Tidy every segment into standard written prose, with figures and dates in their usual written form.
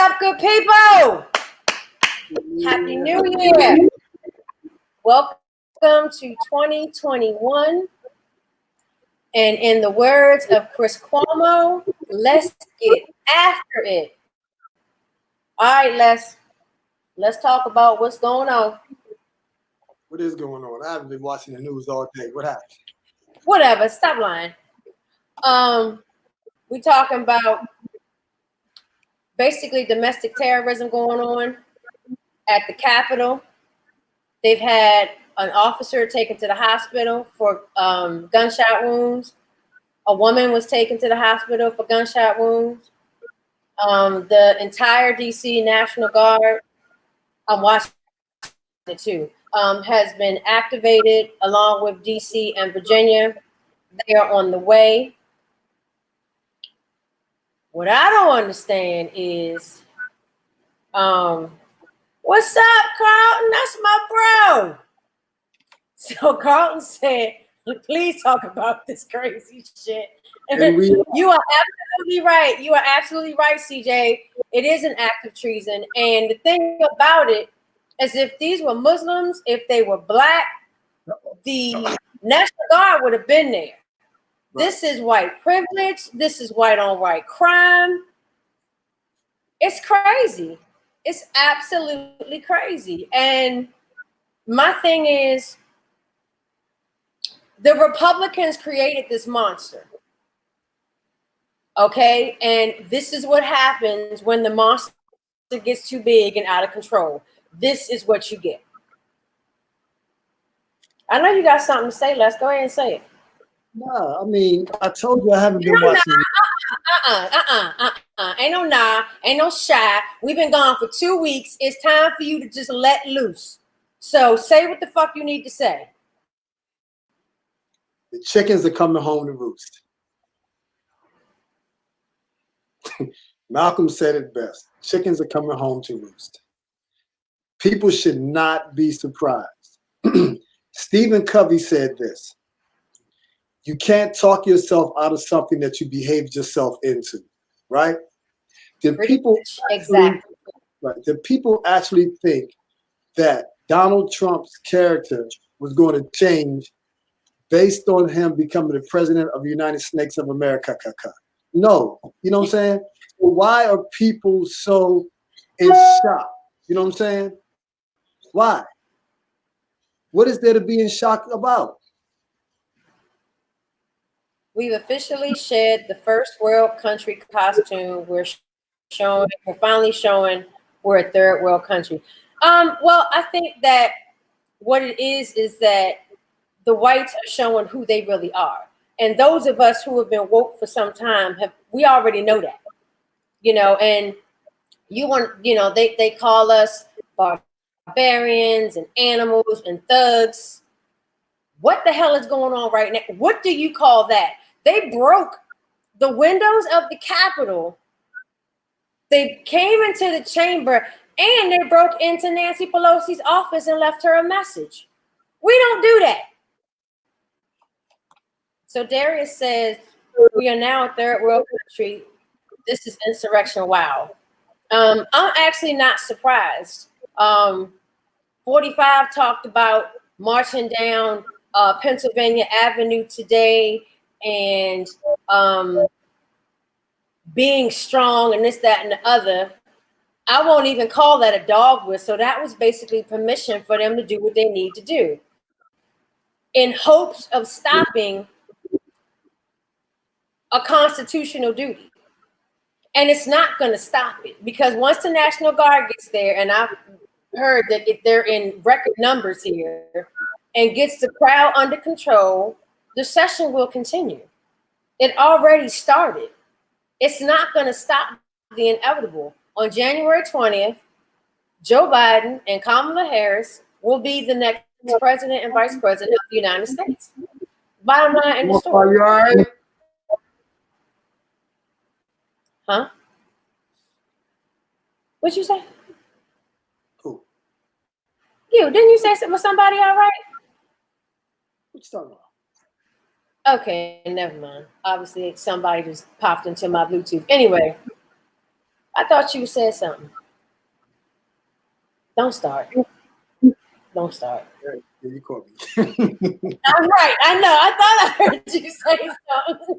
up, good people? Happy New Year. Welcome to 2021. And in the words of Chris Cuomo, let's get after it. All right, let's talk about what's going on. What is going on? I haven't been watching the news all day. What happened? Whatever, stop lying. We talking about basically domestic terrorism going on at the Capitol. They've had an officer taken to the hospital for gunshot wounds. A woman was taken to the hospital for gunshot wounds. The entire DC National Guard, I'm watching it too, has been activated along with DC and Virginia. They are on the way. What I don't understand is, what's up, Carlton? That's my bro. So Carlton said, please talk about this crazy shit. You are absolutely right. You are absolutely right, CJ. It is an act of treason. And the thing about it is, if these were Muslims, if they were black, the National Guard would have been there. Right. This is white privilege. This is white on white crime. It's crazy. It's absolutely crazy. And my thing is, the Republicans created this monster. Okay, and this is what happens when the monster gets too big and out of control. This is what you get. I know you got something to say. Let's go ahead and say it. Nah, I mean, I told you I haven't been watching. Ain't no nah, ain't no shy. We've been gone for 2 weeks. It's time for you to just let loose. So say what the fuck you need to say. The chickens are coming home to roost. Malcolm said it best. Chickens are coming home to roost. People should not be surprised. Stephen Covey said this: you can't talk yourself out of something that you behaved yourself into, right? Did people actually think that Donald Trump's character was going to change based on him becoming the president of the United States of America? No. You know what I'm saying? Why are people so in shock? You know what I'm saying? Why? What is there to be in shock about? We've officially shed the first world country costume. We're finally showing we're a third world country. Well, I think that what it is that the whites are showing who they really are. And those of us who have been woke for some time we already know that. You know, and they call us barbarians and animals and thugs. What the hell is going on right now? What do you call that? They broke the windows of the Capitol. They came into the chamber and they broke into Nancy Pelosi's office and left her a message. We don't do that. So Darius says, we are now a third world country. This is insurrection. Wow. I'm actually not surprised. 45 talked about marching down Pennsylvania Avenue today and being strong and this, that, and the other. I won't even call that a dog whistle. That was basically permission for them to do what they need to do in hopes of stopping a constitutional duty. And it's not going to stop it, because once the National Guard gets there, and I've heard that they're in record numbers here, and gets the crowd under control, the session will continue. It already started. It's not going to stop the inevitable. On January 20th, Joe Biden and Kamala Harris will be the next president and vice president of the United States. Bottom line in the story. Are you all right? Huh? What'd you say? Who? You, didn't you say was somebody all right? What you talking about? Okay, never mind. Obviously, somebody just popped into my Bluetooth. Anyway, I thought you said something. Don't start. Don't start. Yeah, you caught me. I'm right. I know. I thought I heard you say something.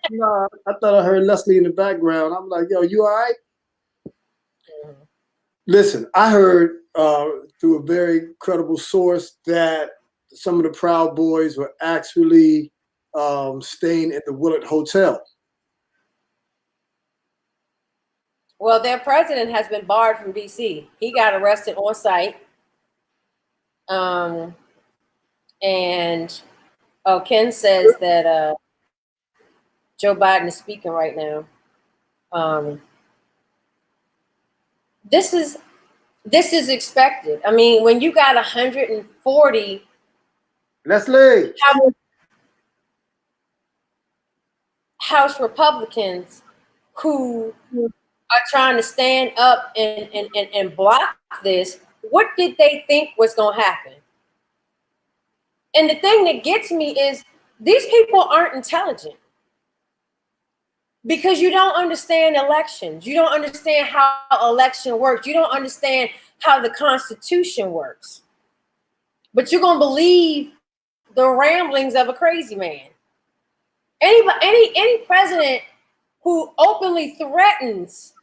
No, I thought I heard Leslie in the background. I'm like, yo, you all right? Mm-hmm. Listen, I heard through a very credible source that some of the Proud Boys were actually staying at the Willard Hotel. Well, their president has been barred from DC. He got arrested on site. And Ken says that Joe Biden is speaking right now. This is expected. I mean, when you got 140 Leslie, House Republicans who are trying to stand up and block this, what did they think was going to happen? And the thing that gets me is these people aren't intelligent because you don't understand elections. You don't understand how election works. You don't understand how the Constitution works. But you're going to believe the ramblings of a crazy man. Any president who openly threatens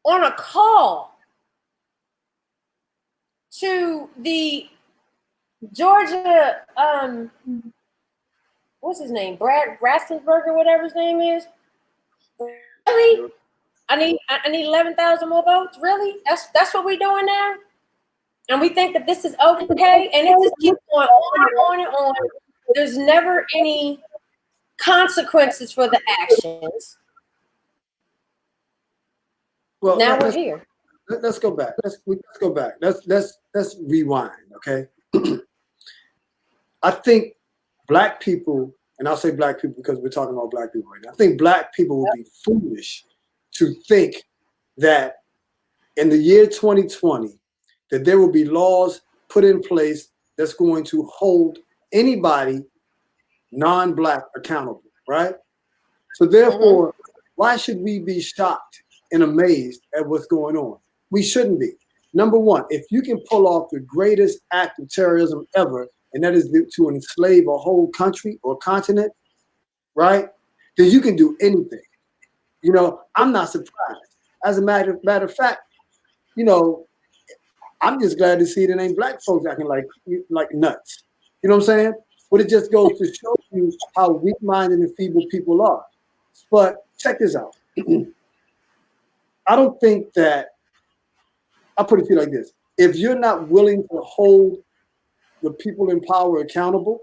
on a call to the Georgia, what's his name? Brad Rastenberger, whatever his name is. Really? I need 11,000 more votes. Really? That's what we're doing now. And we think that this is okay, and it just keeps going on and on. There's never any consequences for the actions. Well, now we're here. Let's go back. Let's go back. Let's rewind. Okay. I think Black people, and I'll say Black people because we're talking about Black people right now. I think Black people would be foolish to think that in the year 2020 that there will be laws put in place that's going to hold anybody non-Black accountable, right? So therefore, why should we be shocked and amazed at what's going on? We shouldn't be. Number one, if you can pull off the greatest act of terrorism ever, and that is to enslave a whole country or continent, right? Then you can do anything. You know, I'm not surprised. As a matter of fact, you know, I'm just glad to see that ain't Black folks acting like nuts. You know what I'm saying? But it just goes to show you how weak-minded and feeble people are. But check this out. I don't think that, I'll put it to you like this. If you're not willing to hold the people in power accountable,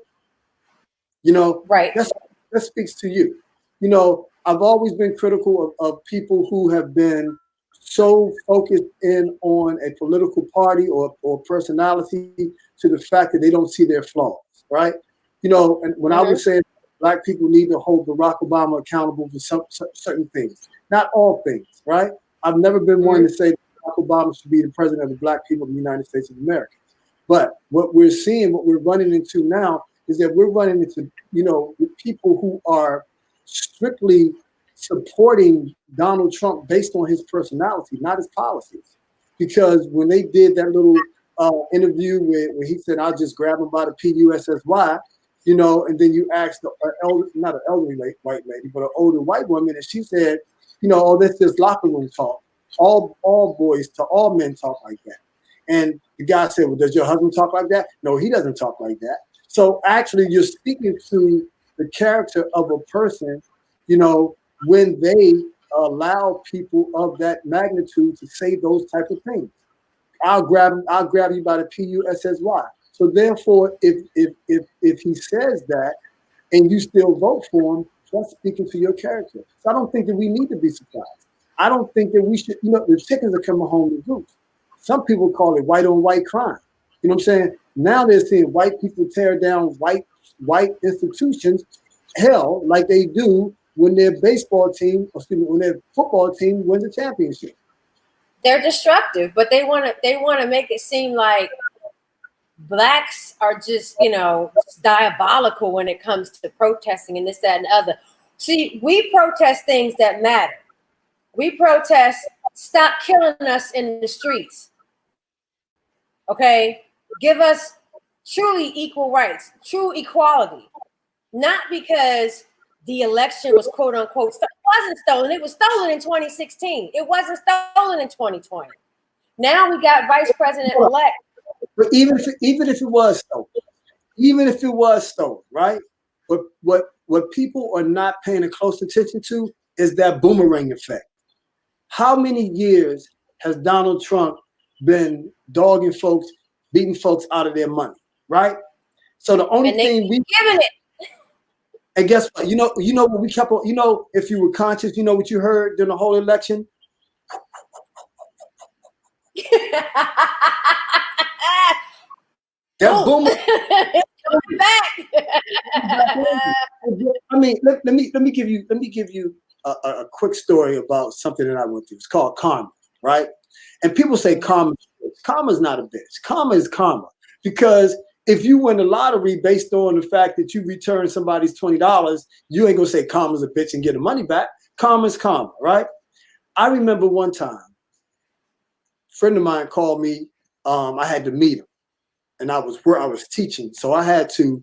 you know, right. That speaks to you. You know, I've always been critical of people who have been so focused in on a political party or personality to the fact that they don't see their flaws, right? You know, and when I was saying Black people need to hold Barack Obama accountable for certain things, not all things, right? I've never been one to say that Barack Obama should be the president of the Black people of the United States of America. But what we're seeing, what we're running into now is that we're running into, you know, people who are strictly supporting Donald Trump based on his personality, not his policies. Because when they did that little interview where he said, I'll just grab him by the PUSSY, you know, and then you asked not an elderly white lady, but an older white woman, and she said, you know, oh, that's just locker room talk. All boys to all men talk like that. And the guy said, well, does your husband talk like that? No, he doesn't talk like that. So actually you're speaking to the character of a person, you know, when they allow people of that magnitude to say those type of things. I'll grab you by the PUSSY. So therefore, if he says that and you still vote for him, that's speaking to your character. So I don't think that we need to be surprised. I don't think that we should, you know, the chickens are coming home to roost. Some people call it white on white crime. You know what I'm saying? Now they're seeing white people tear down white institutions, hell, like they do when their when their football team wins a championship. They're destructive, but they want to make it seem like Blacks are just, you know, diabolical when it comes to protesting and this, that, and the other. See, we protest things that matter. We protest, stop killing us in the streets. Okay? Give us truly equal rights, true equality. Not because the election was quote unquote, it wasn't stolen. It was stolen in 2016. It wasn't stolen in 2020. Now we got vice president elect. But even if it was stolen, right? What people are not paying close attention to is that boomerang effect. How many years has Donald Trump been dogging folks, beating folks out of their money, right? So the only thing we giving it. And guess what? You know what we kept on. If you were conscious, you know what you heard during the whole election. That boomer. Coming back. I mean, let me give you a quick story about something that I went through. It's called karma, right? And people say karma. Karma's not a bitch. Karma is karma, because if you win the lottery based on the fact that you return somebody's $20, you ain't gonna say karma's a bitch and get the money back. Karma's karma, right? I remember one time, a friend of mine called me. I had to meet him, and I was teaching, so I had to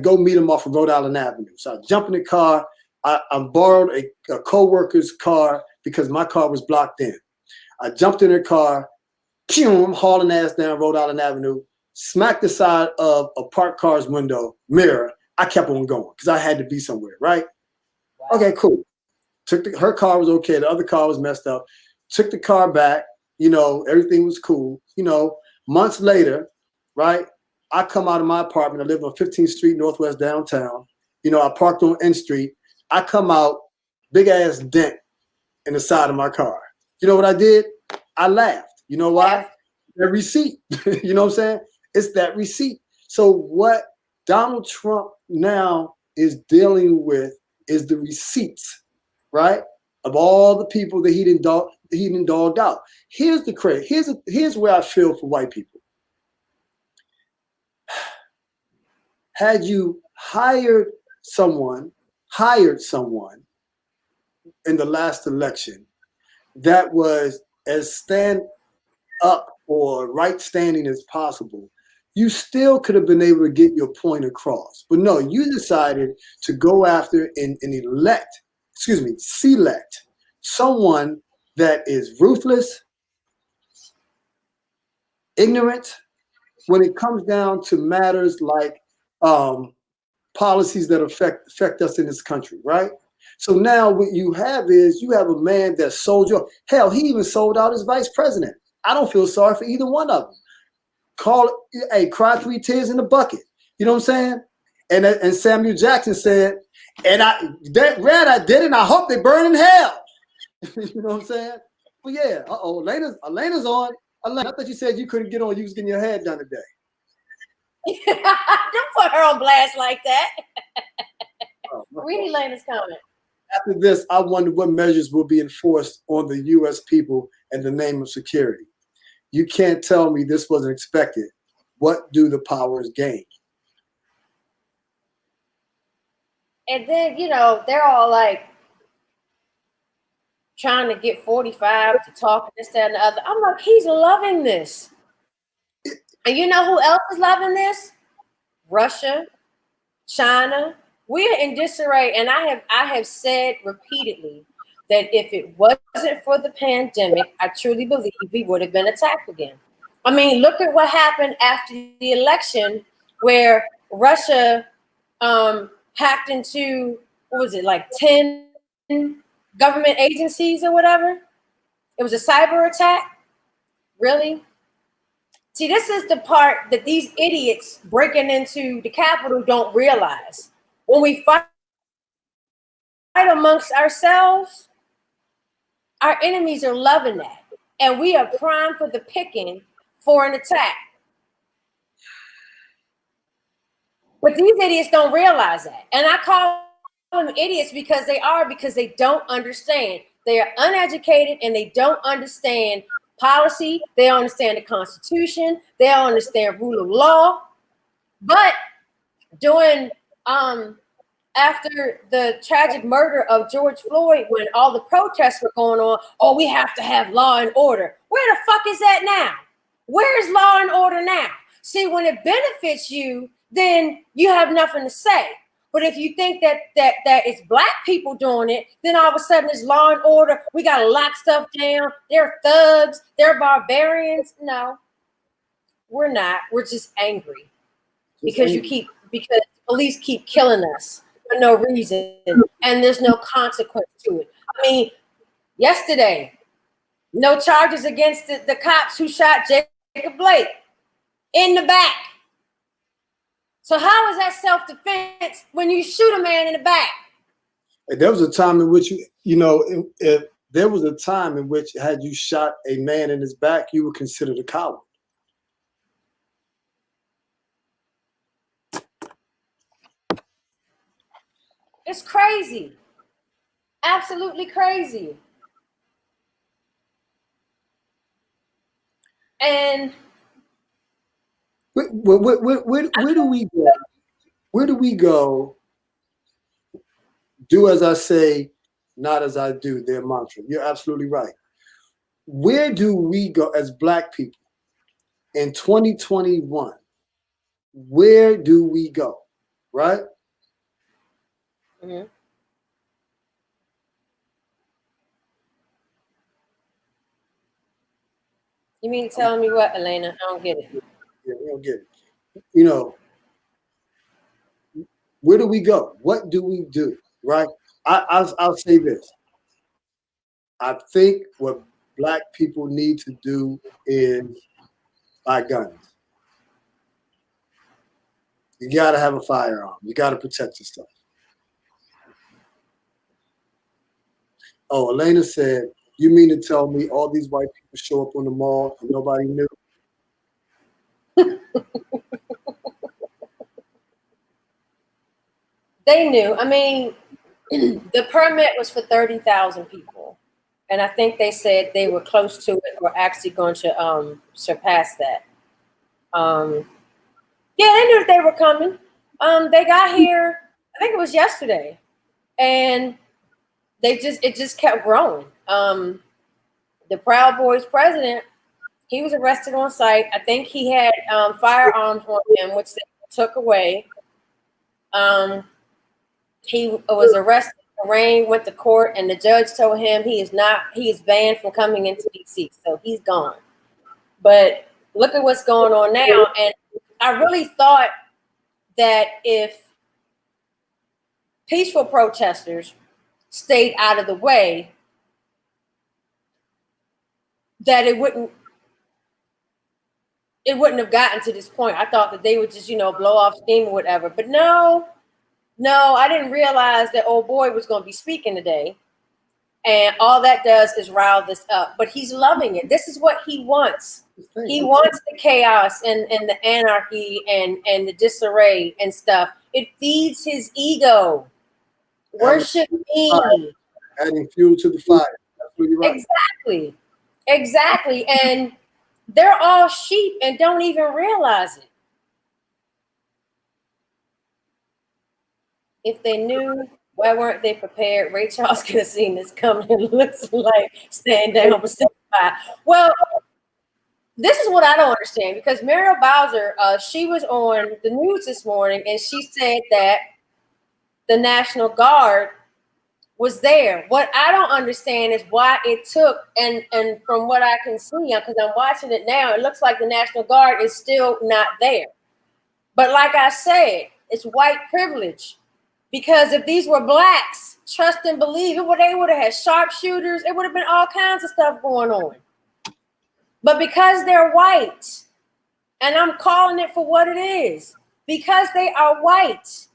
go meet him off of Rhode Island Avenue. So I jumped in the car. I borrowed a co-worker's car because my car was blocked in. I jumped in her car. I'm hauling ass down Rhode Island Avenue. Smacked the side of a parked car's window mirror. I kept on going because I had to be somewhere, right? Wow. Okay, cool. Her car was okay. The other car was messed up. Took the car back. Everything was cool. Months later, right? I come out of my apartment. I live on 15th Street Northwest downtown. I parked on N Street. I come out, big ass dent in the side of my car. You know what I did? I laughed. You know why? The receipt. You know what I'm saying? It's that receipt. So what Donald Trump now is dealing with is the receipts, right? Of all the people that he didn't dogged out. Here's the credit. Here's where I feel for white people. Had you hired someone in the last election that was as stand up or right standing as possible, you still could have been able to get your point across. But no, you decided to go after and select someone that is ruthless, ignorant, when it comes down to matters like policies that affect us in this country, right? So now what you have is you have a man that sold you. Hell, he even sold out his vice president. I don't feel sorry for either one of them. Cry 3 tears in the bucket. You know what I'm saying? And Samuel Jackson said, I did it, and I hope they burn in hell. You know what I'm saying? Well, yeah. Elena's on. Elena, I thought you said you couldn't get on. You was getting your hair done today. Don't put her on blast like that. Read Elena's comment. After this, I wonder what measures will be enforced on the U.S. people in the name of security. You can't tell me this wasn't expected. What do the powers gain? And then, they're all like trying to get 45 to talk and this, that, and the other. I'm like, he's loving this. And you know who else is loving this? Russia, China. We're in disarray. And I have said repeatedly that if it wasn't for the pandemic, I truly believe we would have been attacked again. I mean, look at what happened after the election, where Russia hacked into, what was it, like 10 government agencies or whatever? It was a cyber attack? Really? See, this is the part that these idiots breaking into the Capitol don't realize. When we fight amongst ourselves, our enemies are loving that. And we are primed for the picking for an attack. But these idiots don't realize that. And I call them idiots because they don't understand. They are uneducated and they don't understand policy. They don't understand the Constitution. They don't understand rule of law. But during after the tragic murder of George Floyd, when all the protests were going on, oh, we have to have law and order. Where the fuck is that now? Where's law and order now? See, when it benefits you, then you have nothing to say. But if you think that it's black people doing it, then all of a sudden it's law and order. We got to lock stuff down. They're thugs. They're barbarians. No, we're not. We're just angry because because police keep killing us for no reason, and there's no consequence to it. I mean, yesterday, no charges against the cops who shot Jacob Blake in the back. So how is that self-defense when you shoot a man in the back? There was a time in which if there was a time in which had you shot a man in his back, you were considered a coward. It's crazy. Absolutely crazy. And where do we go? Where do we go? Do as I say, not as I do, their mantra. You're absolutely right. Where do we go as black people in 2021? Where do we go? Right? mm-hmm. You mean telling me what, Elena? I don't get it. Yeah, we don't get it. You know, where do we go? What do we do? Right? I'll say this. I think what black people need to do is buy guns. You got to have a firearm. You got to protect yourself. Oh, Elena said, you mean to tell me all these white people show up on the mall and nobody knew? They knew. I mean, the permit was for 30,000 people. And I think they said they were close to it or actually going to surpass that. Yeah, they knew that they were coming. They got here, I think it was yesterday. And it just kept growing. The Proud Boys president, he was arrested on site. I think he had firearms on him, which they took away. He was arrested, arraigned, went to court, and the judge told him he is banned from coming into DC. So he's gone. But look at what's going on now. And I really thought that if peaceful protesters stayed out of the way, that it wouldn't have gotten to this point. I thought that they would just, blow off steam or whatever. But no, I didn't realize that old boy was going to be speaking today. And all that does is rile this up. But he's loving it. This is what he wants. He wants the chaos and the anarchy and the disarray and stuff. It feeds his ego. Worship me. Adding fuel to the fire. Absolutely right. Exactly. And they're all sheep and don't even realize it. If they knew, why weren't they prepared? Ray Charles could have seen this coming. It looks like stand down but stand by. Well, this is what I don't understand, because Muriel Bowser, she was on the news this morning and she said that the National Guard was there. What I don't understand is why it took, and from what I can see, because I'm watching it now, it looks like the National Guard is still not there. But like I said, it's white privilege. Because if these were blacks, trust and believe, they would have had sharpshooters. It would have been all kinds of stuff going on. But because they're white, and I'm calling it for what it is, because they are white,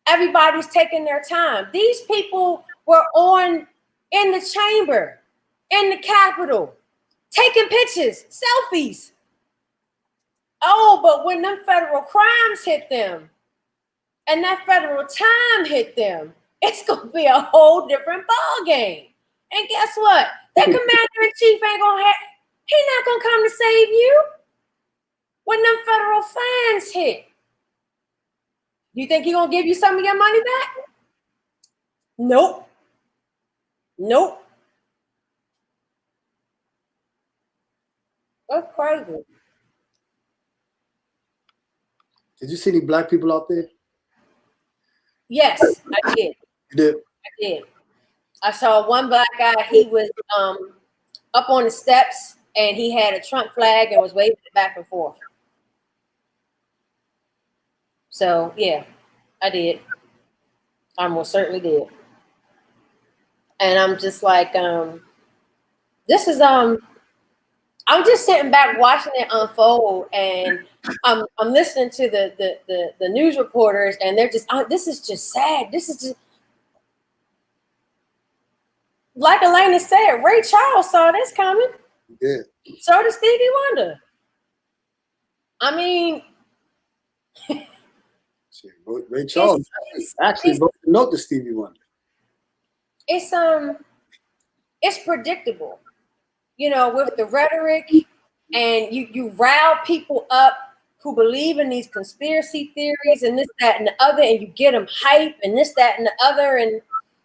everybody's taking their time. These people were in the chamber, in the Capitol, taking pictures, selfies. Oh, but when them federal crimes hit them, and that federal time hit them, it's going to be a whole different ball game. And guess what? That commander-in-chief he's not going to come to save you when them federal fines hit. You think he gonna give you some of your money back? Nope. Nope. That's crazy. Did you see any black people out there? Yes, I did. You did? I did. I saw one black guy. He was up on the steps and he had a Trump flag and was waving it back and forth. So yeah, I did. I most certainly did. And I'm just like, this is I'm just sitting back watching it unfold, and I'm listening to the news reporters, and they're just, this is just sad. This is just like Elena said. Ray Charles saw this coming. Yeah. So did Stevie Wonder. I mean, Ray Charles actually wrote the note to Stevie Wonder. It's predictable, you know, with the rhetoric, and you rile people up who believe in these conspiracy theories and this, that, and the other, and you get them hype and this, that, and the other, and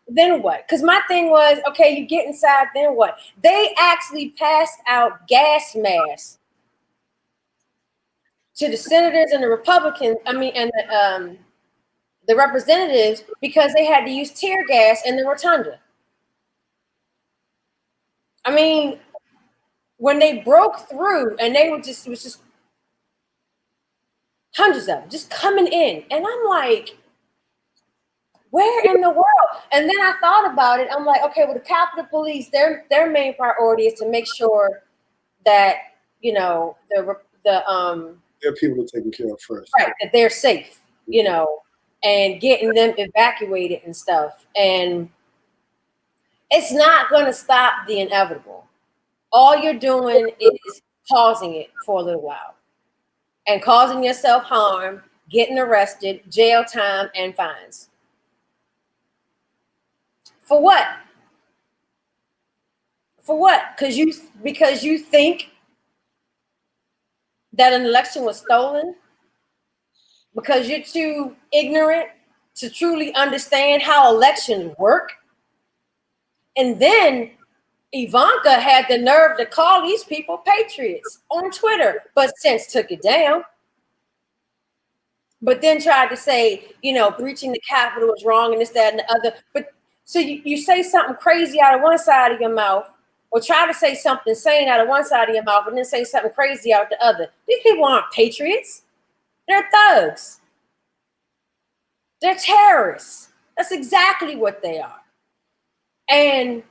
then what? Because my thing was, okay, you get inside, then what? They actually passed out gas masks to the senators and the Republicans, and the representatives, because they had to use tear gas in the rotunda. I mean, when they broke through and they were just, it was just hundreds of them just coming in. And I'm like, where in the world? And then I thought about it. I'm like, okay, well, the Capitol Police, their main priority is to make sure that, you know, their people are taken care of first. Right, that they're safe, you know, and getting them evacuated and stuff. And it's not going to stop the inevitable. All you're doing is pausing it for a little while and causing yourself harm, getting arrested, jail time, and fines. For what? For what? Because you think that an election was stolen? Because you're too ignorant to truly understand how elections work? And then Ivanka had the nerve to call these people patriots on Twitter, but since took it down. But then tried to say, you know, breaching the Capitol was wrong and this, that, and the other. But so you say something crazy out of one side of your mouth, or try to say something sane out of one side of your mouth, and then say something crazy out the other. These people aren't patriots. They're thugs. They're terrorists. That's exactly what they are. And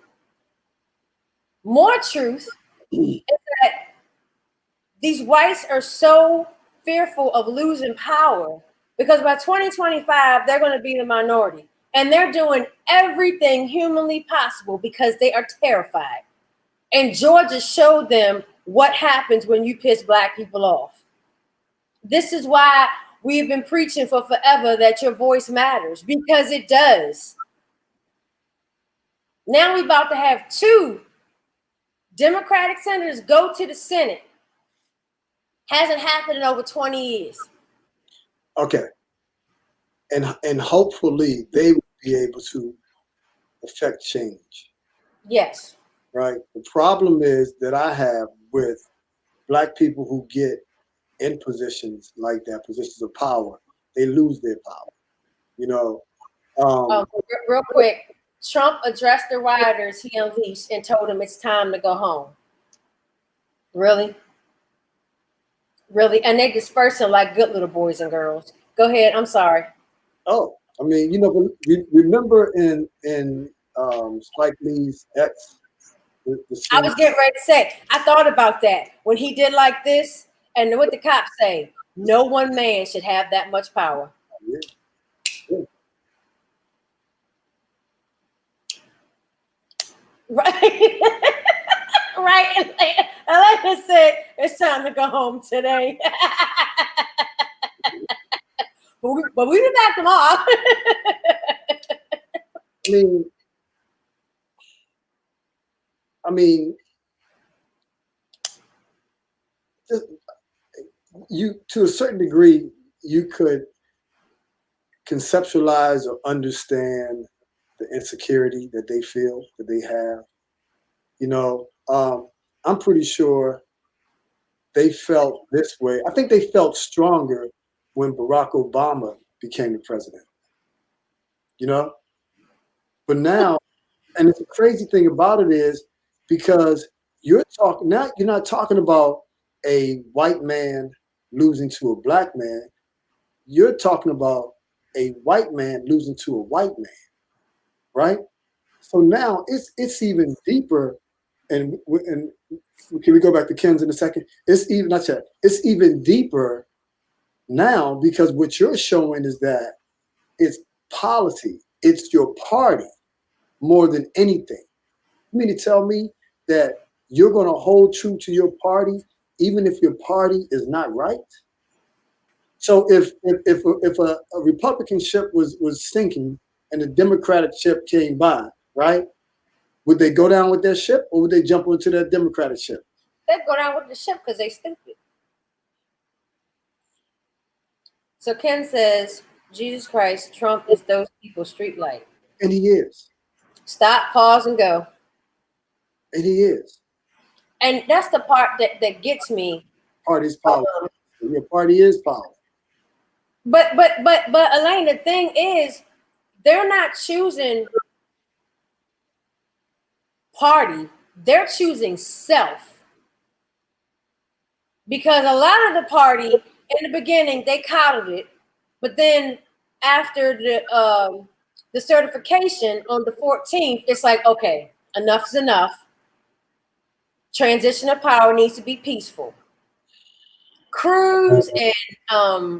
more truth is that these whites are so fearful of losing power because by 2025, they're going to be the minority. And they're doing everything humanly possible because they are terrified. And Georgia showed them what happens when you piss black people off. This is why we've been preaching for forever that your voice matters, because it does. Now we're about to have 2 Democratic senators go to the Senate. Hasn't happened in over 20 years. Okay. And hopefully they will be able to affect change. Yes. Right. The problem is that I have with black people who get in positions like that, positions of power, they lose their power. You know. Real quick, Trump addressed the rioters he unleashed and told them it's time to go home. Really? Really? And they dispersing like good little boys and girls. Go ahead. I'm sorry. Oh, I mean, you know, remember in Spike Lee's X. I was getting ready to say, I thought about that when he did like this, and what the cops say, no one man should have that much power. Yeah. Yeah. Right. Right. Elena said, it's time to go home today. But we be back tomorrow. I mean, you, to a certain degree, you could conceptualize or understand the insecurity that they feel, that they have. You know, I'm pretty sure they felt this way. I think they felt stronger when Barack Obama became the president, you know? But now, and the crazy thing about it is because you're not talking about a white man losing to a black man. You're talking about a white man losing to a white man, right? So now it's even deeper, and can we go back to Ken's in a second? It's even not yet. It's even deeper now because what you're showing is that it's policy, it's your party more than anything. You mean to tell me that you're going to hold true to your party even if your party is not right? So if a Republican ship was sinking and a Democratic ship came by, right? Would they go down with their ship or would they jump onto that Democratic ship? They'd go down with the ship because they stupid. So Ken says, Jesus Christ, Trump is those people's street light. And he is. Stop, pause, and go. And he is. And that's the part that gets me. Party's power. Your party is power. But Elaine, the thing is, they're not choosing party. They're choosing self. Because a lot of the party in the beginning they coddled it, but then after the certification on the 14th, it's like, okay, enough is enough. Transition of power needs to be peaceful. Cruz and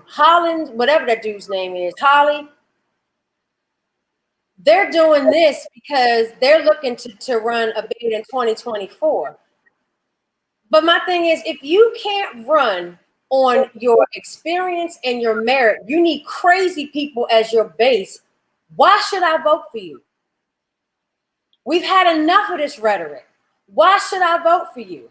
Holland, whatever that dude's name is, Holly, they're doing this because they're looking to run a bid in 2024. But my thing is, if you can't run on your experience and your merit, you need crazy people as your base. Why should I vote for you? We've had enough of this rhetoric. Why should I vote for you?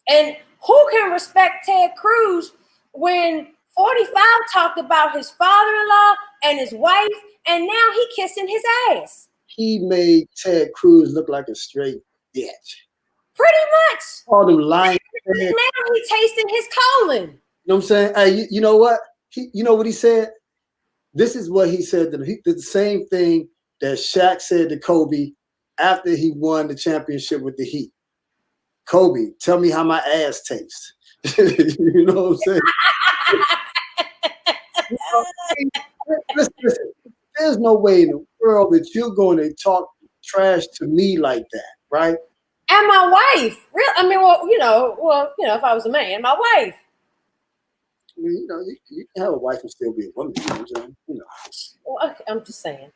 And who can respect Ted Cruz when 45 talked about his father-in-law and his wife, and now he kissing his ass? He made Ted Cruz look like a straight bitch. Pretty much. All them lying. Now he's tasting his colon. You know what I'm saying? Hey, you know what? You know what he said? This is what he said to him. He did the same thing that Shaq said to Kobe after he won the championship with the Heat. Kobe, tell me how my ass tastes. You know what I'm saying? Listen, there's no way in the world that you're going to talk trash to me like that, right? And my wife, real. I mean, if I was a man, my wife. I mean, you can have a wife and still be a woman. You know what I'm saying? Well, okay, I'm just saying.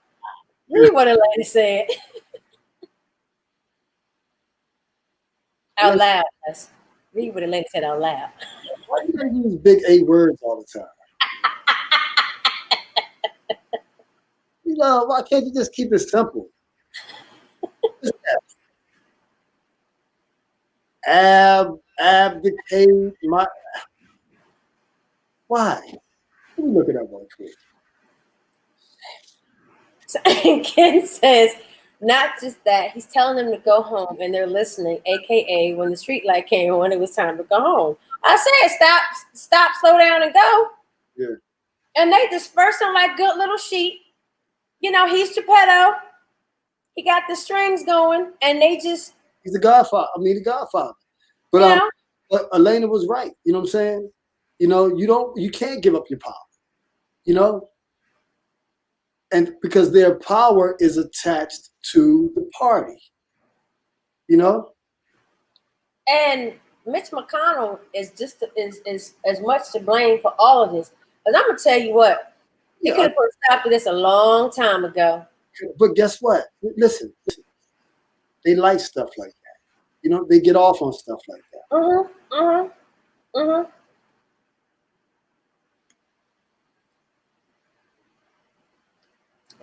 Read what Elaine said. Out loud. Read what Elaine said out loud. Why do you gotta use big A words all the time? Why can't you just keep it simple? Abdicate my. Why? Let me look it up real quick. So, Ken says, not just that, he's telling them to go home and they're listening, aka when the street light came on, it was time to go home. I said, stop, slow down and go. Yeah. And they disperse them like good little sheep. He's Geppetto. He got the strings going, and they just. He's the Godfather. The Godfather. But but Elena was right. You know what I'm saying? You can't give up your power. And because their power is attached to the party. And Mitch McConnell is just is as much to blame for all of this. But I'm gonna tell you what, he could have put a stop to this a long time ago. But guess what? Listen, they like stuff like that. They get off on stuff like that.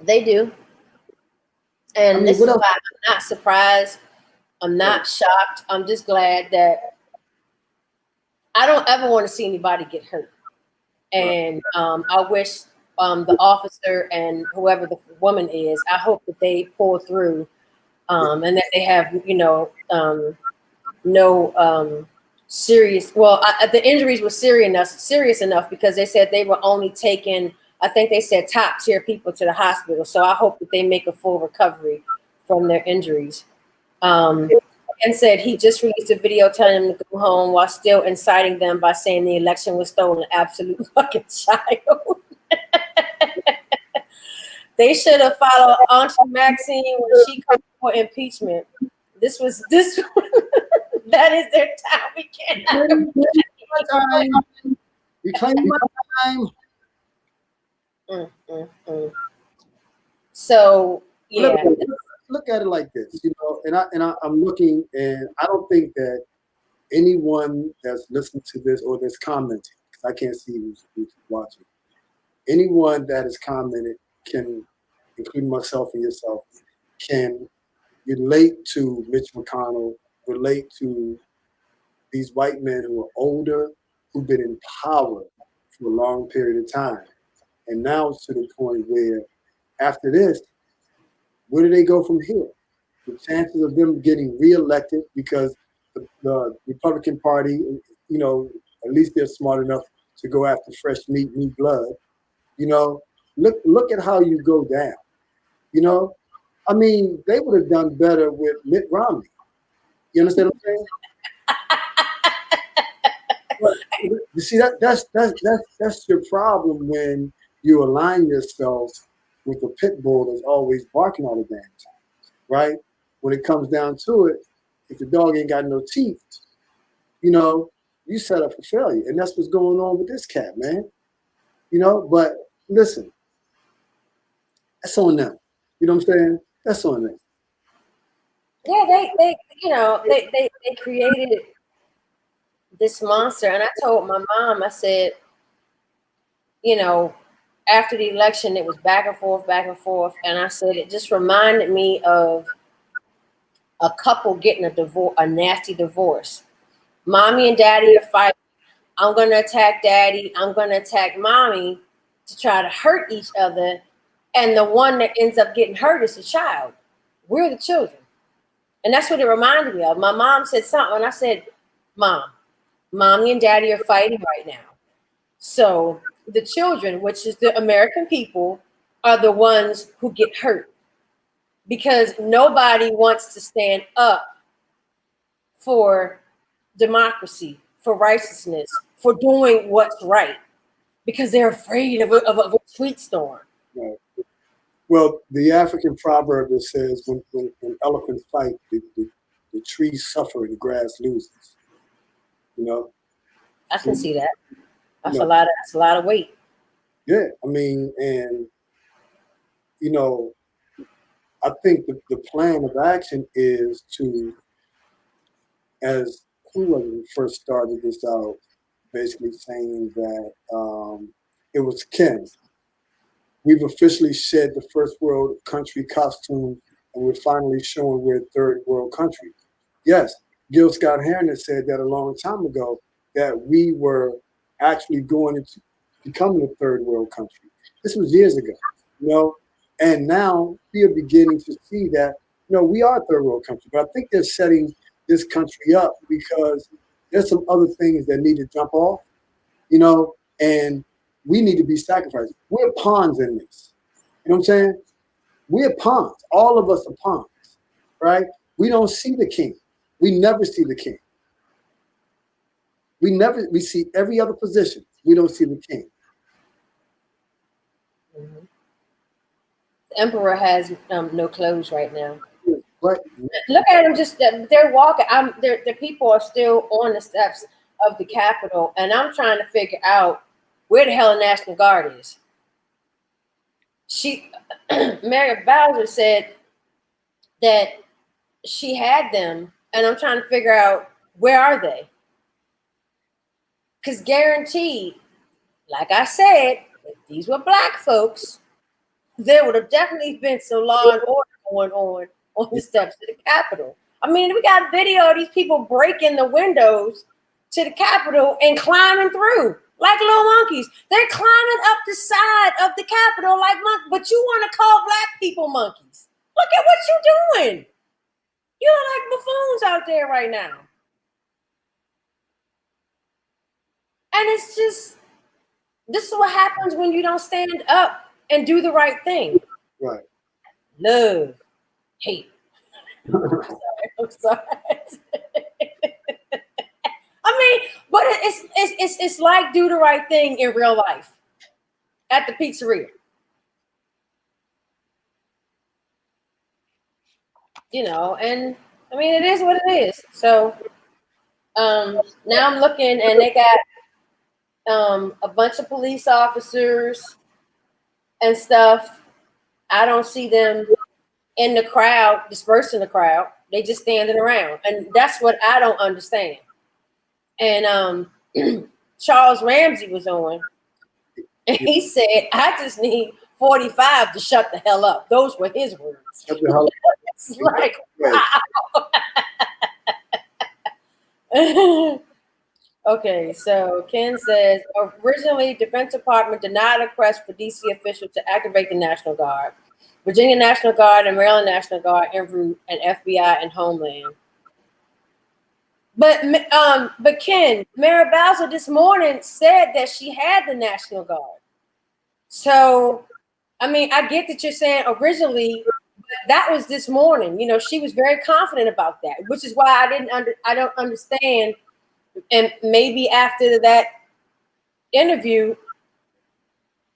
They do. And this is why I'm not surprised. I'm not shocked. I'm just glad that I don't ever want to see anybody get hurt. And I wish the officer and whoever the woman is, I hope that they pull through, and that they have, no serious. Well, the injuries were serious enough because they said they were only taking, I think they said, top tier people to the hospital. So I hope that they make a full recovery from their injuries. And said he just released a video telling them to go home while still inciting them by saying the election was stolen. Absolute fucking child. They should have followed Auntie Maxine when she called for impeachment. This that is their time. We cannot. You claim my time. So yeah. Look at it like this, and I'm looking, and I don't think that anyone that's listening to this or that's commenting, because I can't see who's watching, anyone that has commented can, including myself and yourself, can relate to Mitch McConnell, relate to these white men who are older, who've been in power for a long period of time. And now it's to the point where after this, where do they go from here? The chances of them getting reelected, because the Republican Party, at least they're smart enough to go after fresh meat, new blood. Look at how you go down. I mean, they would have done better with Mitt Romney. You understand what I'm saying? You see, that's your problem when you align yourself with the pit bull that's always barking all the damn time, right? When it comes down to it, if the dog ain't got no teeth, you set up for failure. And that's what's going on with this cat, man. But listen, that's on them. You know what I'm saying? That's on them. Yeah, they created this monster. And I told my mom, I said, after the election, it was back and forth. And I said, it just reminded me of a couple getting a nasty divorce. Mommy and daddy are fighting. I'm going to attack daddy. I'm going to attack mommy to try to hurt each other. And the one that ends up getting hurt is the child. We're the children. And that's what it reminded me of. My mom said something, and I said, Mom, mommy and daddy are fighting right now. So the children, which is the American people, are the ones who get hurt because nobody wants to stand up for democracy, for righteousness, for doing what's right, because they're afraid of a tweet storm. Right. Well, the African proverb that says when elephants fight, the trees suffer and the grass loses. I can see that. That's a lot of weight. Yeah, I mean, and I think the plan of action is to, as who first started this out, basically saying that it was Ken. We've officially shed the first world country costume, and we're finally showing we're a third world country. Yes, Gil Scott-Heron said that a long time ago, that we were actually going into becoming a third world country. This was years ago, and now we are beginning to see that, we are a third world country. But I think they're setting this country up because there's some other things that need to jump off, and we need to be sacrificed. We're pawns in this. You know what I'm saying? We're pawns. All of us are pawns, right? We don't see the king. We never see the king. We see every other position. We don't see the king. Mm-hmm. The emperor has no clothes right now. Right. Look at them, just they're walking. The people are still on the steps of the Capitol, and I'm trying to figure out where the hell the National Guard is. Mary Bowser said that she had them, and I'm trying to figure out where are they? Because guaranteed, like I said, if these were black folks, there would have definitely been some law and order going on the steps of the Capitol. I mean, we got video of these people breaking the windows to the Capitol and climbing through. like little monkeys. They're climbing up the side of the Capitol like monkeys. But you want to call black people monkeys? Look at what you're doing. You're like buffoons out there right now. And it's just, this is what happens when you don't stand up and do the right thing. Right. Love, hate. I'm sorry. I mean, but it's like do the right thing in real life at the pizzeria. You know, and I mean, it is what it is. So now I'm looking, and they got a bunch of police officers and stuff. I don't see them in the crowd, dispersing the crowd. They just standing around, and that's what I don't understand. And Charles Ramsey was on, and he said, "I just need 45 to shut the hell up." Those were his words. Shut the hell up. It's like, wow. Okay, so Ken says, originally, Defense Department denied a request for DC officials to activate the National Guard. Virginia National Guard and Maryland National Guard en route, and FBI and Homeland. But Ken, Mary Bowser this morning said that she had the National Guard. So, I mean, I get that you're saying originally, but that was this morning. You know, she was very confident about that, which is why I don't understand. And maybe after that interview,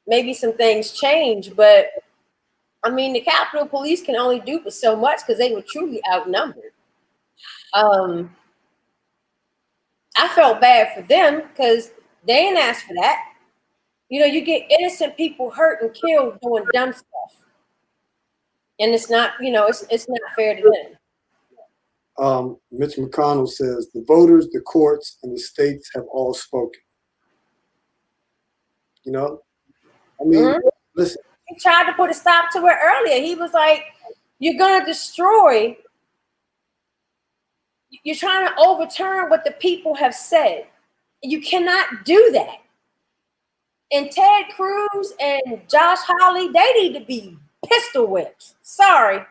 maybe some things change. But I mean, the Capitol Police can only do but so much because they were truly outnumbered. I felt bad for them because they ain't asked for that. You know, you get innocent people hurt and killed doing dumb stuff. And it's not, you know, it's not fair to them. Mitch McConnell says the voters, the courts, and the states have all spoken. You know, I mean, listen. He tried to put a stop to it earlier. He was like, "You're gonna destroy. You're trying to overturn what the people have said. You cannot do that." And Ted Cruz and Josh Hawley, they need to be pistol whipped. Sorry,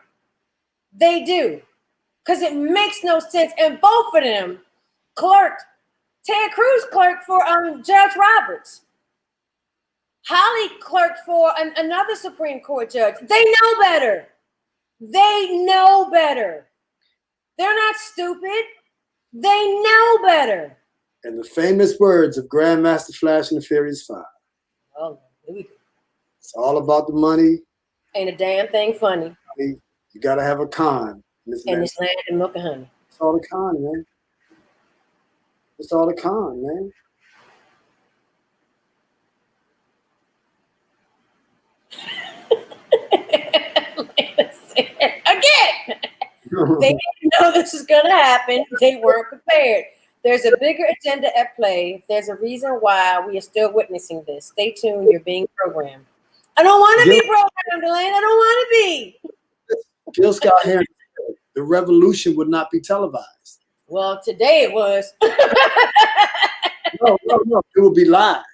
they do. Because it makes no sense. And both of them clerked. Ted Cruz clerked for Judge Roberts. Hawley clerked for another Supreme Court judge. They know better. They know better. They're not stupid. They know better. And the famous words of Grandmaster Flash and the Furious Five. Oh, here we go. It's all about the money. Ain't a damn thing funny. You got to have a con. In this land of milk and honey. It's all the con, man. It's all the con, man. Again, they didn't know this was going to happen. They weren't prepared. There's a bigger agenda at play. There's a reason why we are still witnessing this. Stay tuned. You're being programmed. I don't want to be programmed, Elaine. I don't want to be. Gil Scott Heron, the revolution would not be televised. Well, today it was. No. It will be live.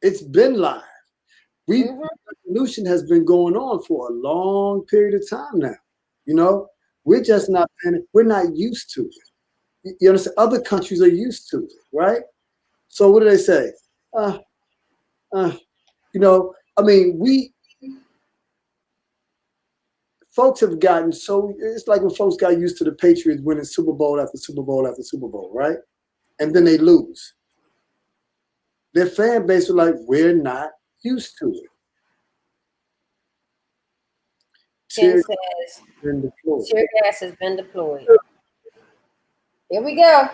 It's been live. The revolution has been going on for a long period of time now. You know, we're just not, we're not used to it. You understand? Other countries are used to it, right? So what do they say? You know, I mean, folks have gotten so, it's like when folks got used to the Patriots winning Super Bowl after Super Bowl after Super Bowl, right? And then they lose. Their fan base was like, we're not used to it. Tear gas has been deployed. Here we go.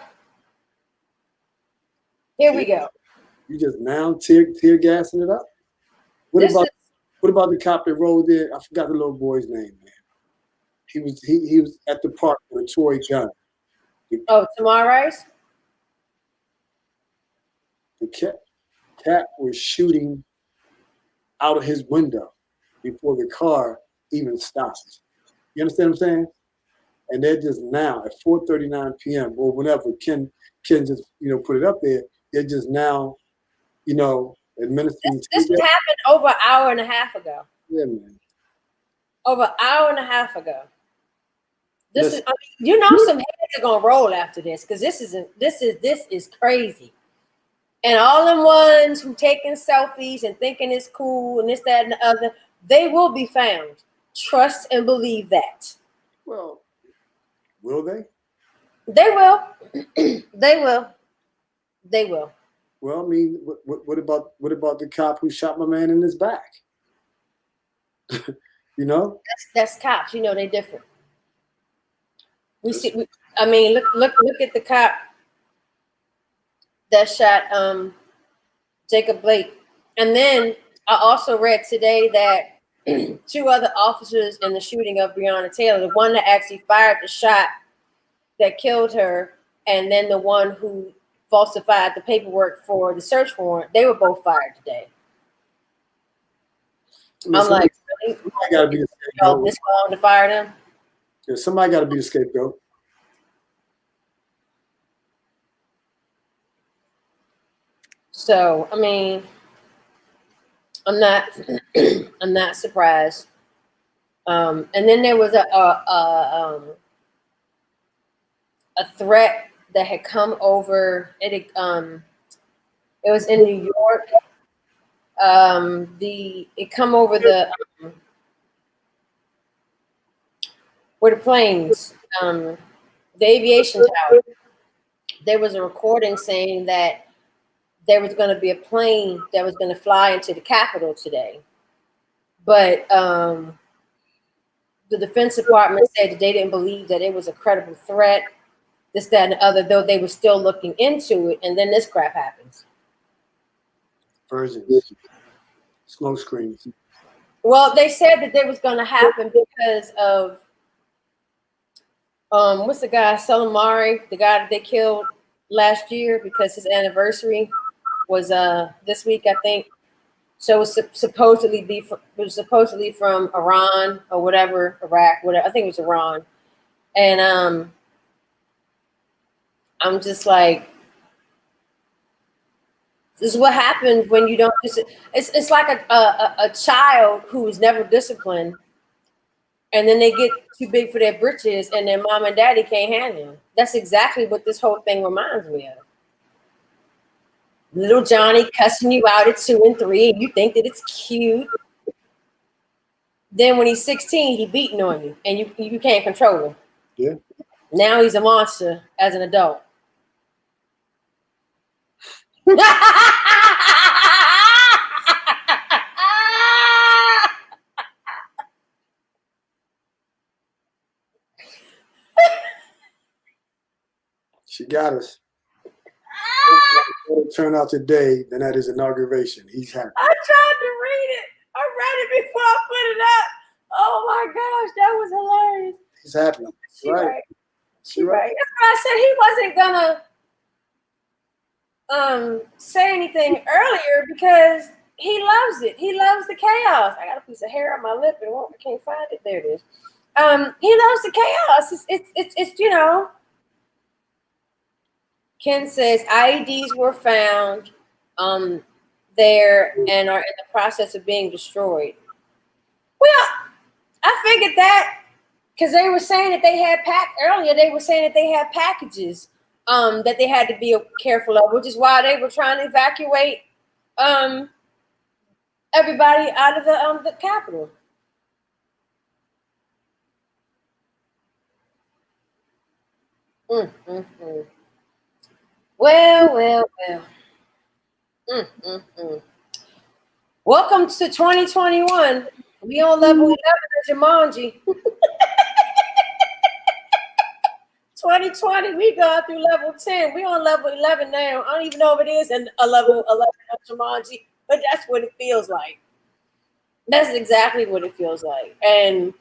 You just now tear gassing it up? What about the cop that rolled in? I forgot the little boy's name, man. He was at the park with a toy gun. Tamar Rice? The cat was shooting out of his window before the car even stopped. You understand what I'm saying? And they're just now at 4:39 p.m. or whenever Ken just put it up there. they're just now, administering. This happened over an hour and a half ago. Yeah, man. Over an hour and a half ago. This is, some heads are gonna roll after this because this is crazy. And all them ones who taking selfies and thinking it's cool and this, that, and the other, they will be found. Trust and believe that. Well, will they? They will. They will. They will. Well, I mean, what about the cop who shot my man in his back? That's cops. They're different. Look at the cop that shot Jacob Blake. And then I also read today that 2 other officers in the shooting of Breonna Taylor, the one that actually fired the shot that killed her, and then the one who falsified the paperwork for the search warrant, they were both fired today. I'm like, really? Somebody got to be the scapegoat. This long to fire them? Yeah, somebody got to be the scapegoat. So, I mean, I'm not surprised. And then there was a threat that had come over. It was in New York. It come over the where the planes, the aviation tower. There was a recording saying that there was going to be a plane that was going to fly into the Capitol today. But the Defense Department said that they didn't believe that it was a credible threat, this, that, and the other, though they were still looking into it. And then this crap happens. Versions. Smoke screens. Well, they said that it was going to happen because of, what's the guy, Soleimani, the guy that they killed last year because his anniversary was this week, I think. So it was supposedly from Iran or whatever, Iraq, whatever. I think it was Iran. And I'm just like, this is what happens when you don't. It's like a child who is never disciplined, and then they get too big for their britches, and their mom and daddy can't handle them. That's exactly what this whole thing reminds me of. Little Johnny cussing you out at 2 and 3, and you think that it's cute. Then when he's 16, he beating on you, and you can't control him. Yeah. Now he's a monster as an adult. She got us. Turn out today than at his inauguration. He's happy. I tried to read it. I read it before I put it up. Oh my gosh, that was hilarious. He's happy. She right. She right. That's why I said he wasn't gonna say anything earlier because he loves it. He loves the chaos. I got a piece of hair on my lip and I can't find it. There it is. He loves the chaos. It's Ken says IEDs were found there and are in the process of being destroyed. Well, I figured that because they were saying that they had earlier. They were saying that they had packages that they had to be careful of, which is why they were trying to evacuate everybody out of the Capitol. Well. Welcome to 2021. We on level 11 of Jumanji. 2020, we going through level 10. We on level 11 now. I don't even know if it is a level 11 of Jumanji, but that's what it feels like. That's exactly what it feels like. And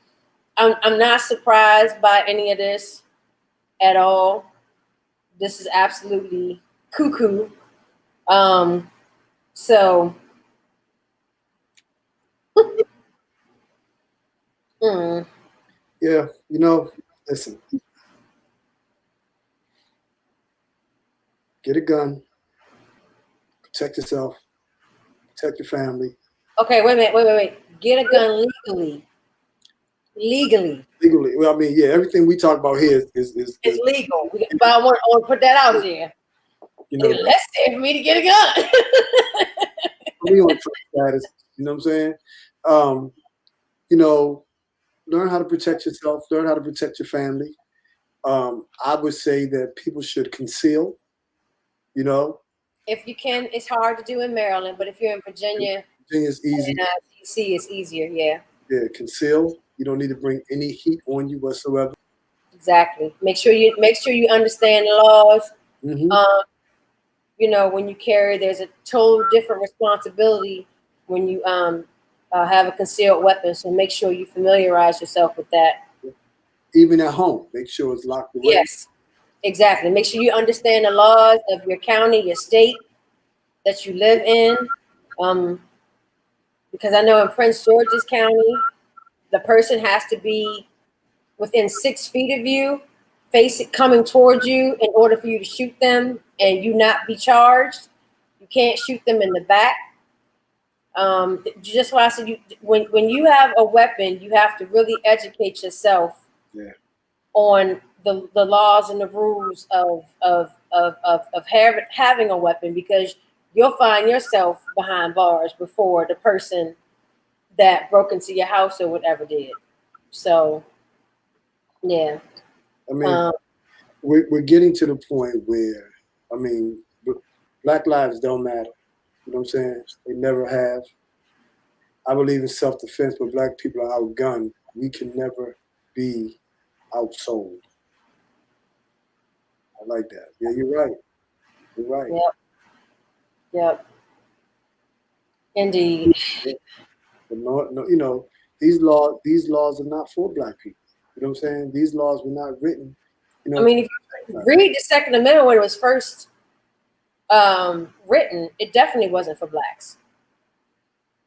I'm not surprised by any of this at all. This is absolutely cuckoo. So Yeah, listen. Get a gun. Protect yourself. Protect your family. Okay, wait a minute. Wait. Get a gun legally. Legally. Well, I mean, yeah, everything we talk about here is it's legal. But I want to put that out there. You know, let's say for me to get a gun. we on status. You know what I'm saying? You know, learn how to protect yourself. Learn how to protect your family. I would say that people should conceal. You know, if you can, it's hard to do in Maryland, but if you're in Virginia, Virginia's easy. And DC, it's easier. Yeah. Yeah, conceal. You don't need to bring any heat on you whatsoever. Exactly. Make sure you understand the laws. Mm-hmm. You know, when you carry, there's a total different responsibility when you have a concealed weapon. So make sure you familiarize yourself with that. Even at home, make sure it's locked away. Yes, exactly. Make sure you understand the laws of your county, your state that you live in. Because I know in Prince George's County, the person has to be within 6 feet of you, coming towards you in order for you to shoot them and you not be charged. You can't shoot them in the back. Just why I said when you have a weapon, you have to really educate yourself on the laws and the rules of having a weapon, because you'll find yourself behind bars before the person that broke into your house or whatever did. So, yeah. I mean, we're getting to the point where, I mean, Black lives don't matter. You know what I'm saying? They never have. I believe in self-defense, but Black people are outgunned. We can never be outsold. I like that. Yeah, you're right. You're right. Yep. Indeed. But no, you know, these laws are not for Black people. You know what I'm saying? These laws were not written. You know, I mean, if you read the Second Amendment when it was first written, it definitely wasn't for Blacks.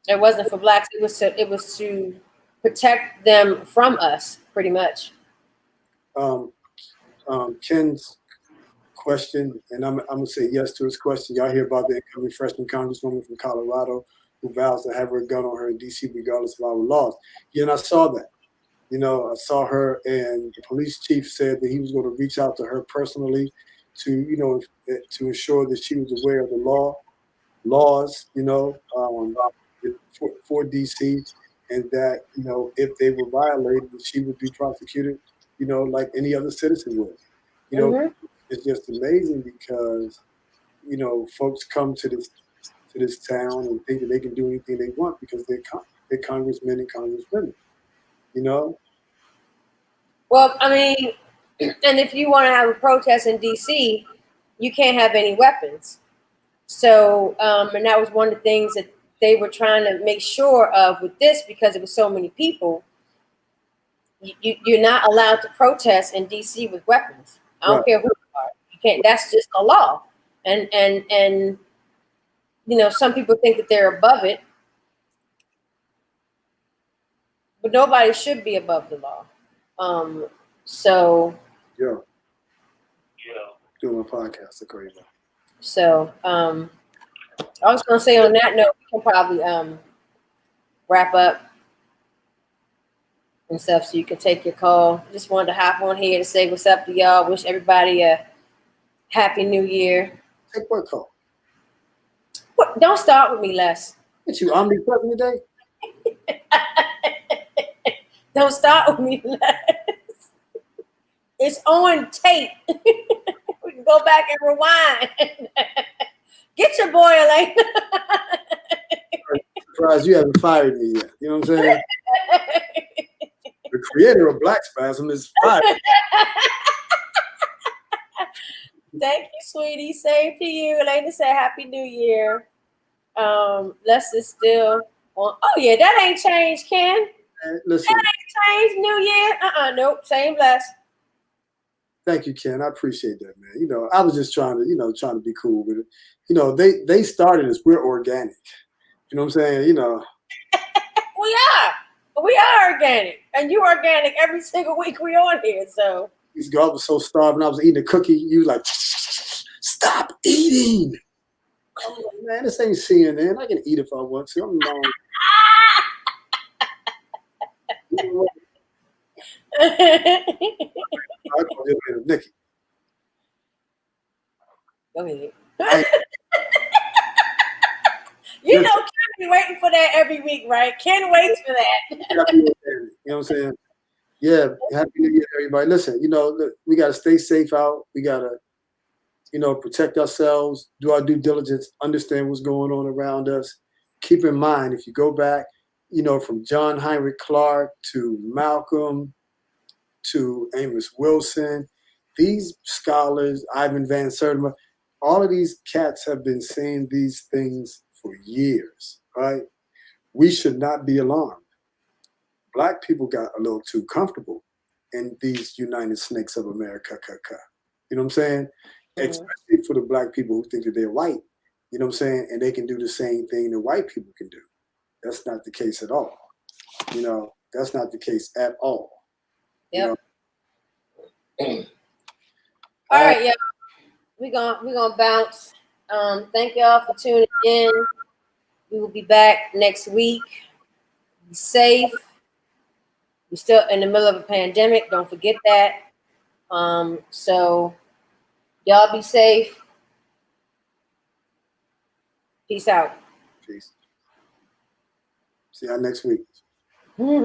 It wasn't for Blacks. It was to protect them from us, pretty much. Ken's question, and I'm gonna say yes to his question. Y'all hear about the incoming freshman congresswoman from Colorado who vows to have her gun on her in DC regardless of our laws. Yeah, and I saw that. You know, I saw her, and the police chief said that he was going to reach out to her personally to, you know, to ensure that she was aware of the laws, you know, for DC, and that, you know, if they were violated, she would be prosecuted, you know, like any other citizen would. You know, it's just amazing because, you know, folks come to this town and think that they can do anything they want because they're congressmen and congresswomen. You know? Well, I mean, and if you want to have a protest in DC, you can't have any weapons. So, and that was one of the things that they were trying to make sure of with this, because it was so many people. You're not allowed to protest in DC with weapons. I don't care who you are. You can't. That's just the law. And you know, some people think that they're above it, but nobody should be above the law. So doing a podcast, crazy. So I was gonna say on that note, we can probably wrap up and stuff, so you can take your call. Just wanted to hop on here to say what's up to y'all. Wish everybody a happy new year. Take what call? What? Don't start with me, Les. What, you omnipresent today? Don't start with me, Les. It's on tape. We can go back and rewind. Get your boy, Elaine. I'm surprised you haven't fired me yet. You know what I'm saying? The creator of Black Spasm is fired. Thank you, sweetie. Same to you. Elaine say Happy New Year. Les is still on. Oh yeah, that ain't changed, Ken. Listen, that ain't changed. New Year. Nope. Same Les. Thank you, Ken. I appreciate that, man. You know, I was just trying to be cool with it. You know, they started us. We're organic. You know what I'm saying? You know. We are organic, and you organic every single week we on here. So. I was so starving. I was eating a cookie. You was like, stop eating. I'm like, man, this ain't CNN. I can eat if I want to. I'm not. I call this man Nikki. Go ahead. I- You know, Ken be waiting for that every week, right? Ken waits for that. You know what I'm saying? Yeah, happy New Year, everybody. Listen, you know, look, we got to stay safe out. We got to, you know, protect ourselves, do our due diligence, understand what's going on around us. Keep in mind, if you go back, you know, from John Heinrich Clark to Malcolm to Amos Wilson, these scholars, Ivan Van Sertima, all of these cats have been saying these things for years, right? We should not be alarmed. Black people got a little too comfortable in these United Snakes of America. You know what I'm saying? Mm-hmm. Especially for the Black people who think that they're white. You know what I'm saying? And they can do the same thing that white people can do. That's not the case at all. You know, that's not the case at all. Yep. You know? All right, y'all. We're gonna bounce. Thank y'all for tuning in. We will be back next week. Be safe. We're still in the middle of a pandemic. Don't forget that. So y'all be safe. Peace out. Peace. See y'all next week.